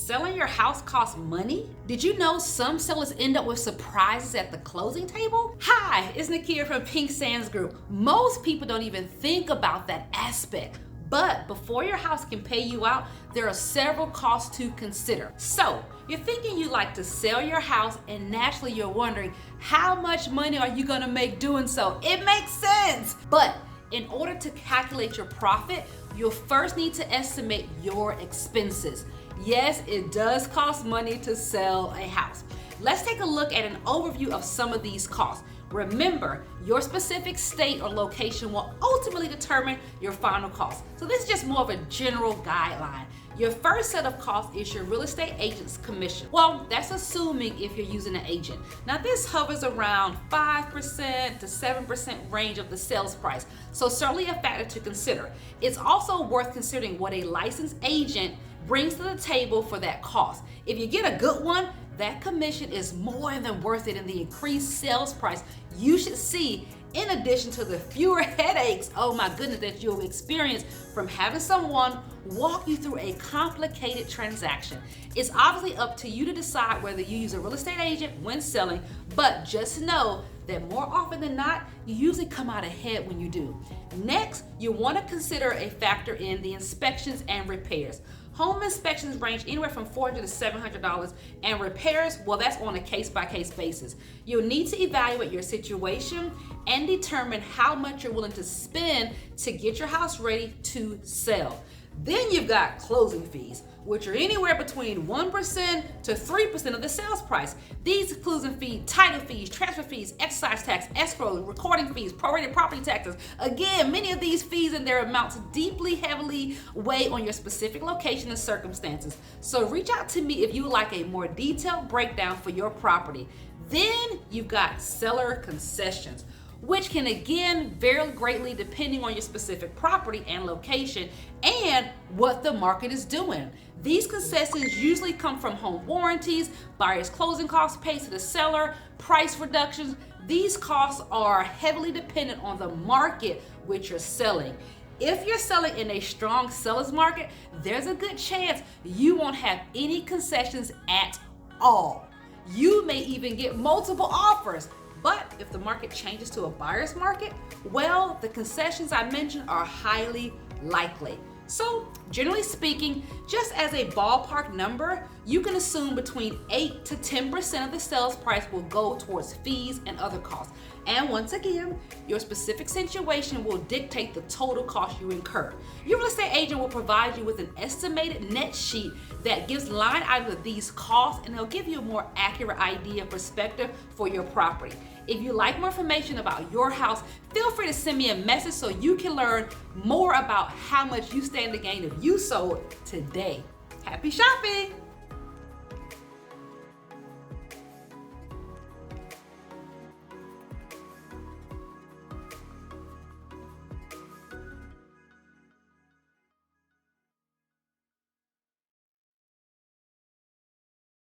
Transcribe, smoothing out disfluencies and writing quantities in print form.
selling your house costs money? Did you know some sellers end up with surprises at the closing table? Hi, it's Nakia from Pink Sands Group. Most people don't even think about that aspect. But before your house can pay you out, there are several costs to consider. So, you're thinking you like to sell your house, and naturally you're wondering, how much money are you gonna make doing so? It makes sense! But in order to calculate your profit, you'll first need to estimate your expenses. Yes, it does cost money to sell a house. Let's take a look at an overview of some of these costs. Remember, your specific state or location will ultimately determine your final cost. So this is just more of a general guideline. Your first set of costs is your real estate agent's commission. Well, that's assuming if you're using an agent. Now this hovers around 5% to 7% range of the sales price, so certainly a factor to consider. It's also worth considering what a licensed agent brings to the table for that cost. If you get a good one, that commission is more than worth it in the increased sales price you should see, in addition to the fewer headaches, oh my goodness, that you'll experience from having someone walk you through a complicated transaction. It's obviously up to you to decide whether you use a real estate agent when selling, but just know that more often than not, you usually come out ahead when you do. Next, you want to consider a factor in the inspections and repairs. Home inspections range anywhere from $400 to $700, and repairs, well, that's on a case-by-case basis. You'll need to evaluate your situation and determine how much you're willing to spend to get your house ready to sell. Then you've got closing fees, which are anywhere between 1% to 3% of the sales price. These closing fees, title fees, transfer fees, excise tax, escrow, recording fees, prorated property taxes. Again, many of these fees and their amounts deeply, heavily weigh on your specific location and circumstances. So reach out to me if you would like a more detailed breakdown for your property. Then you've got seller concessions, which can again vary greatly depending on your specific property and location and what the market is doing. These concessions usually come from home warranties, buyer's closing costs paid to the seller, price reductions. These costs are heavily dependent on the market which you're selling. If you're selling in a strong seller's market, there's a good chance you won't have any concessions at all. You may even get multiple offers. But if the market changes to a buyer's market, well, the concessions I mentioned are highly likely. So generally speaking, just as a ballpark number, you can assume between 8 to 10% of the sales price will go towards fees and other costs. And once again, your specific situation will dictate the total cost you incur. Your real estate agent will provide you with an estimated net sheet that gives line items of these costs, and they'll give you a more accurate idea and perspective for your property. If you'd like more information about your house, feel free to send me a message so you can learn more about how much you stand to gain if you sold today. Happy shopping!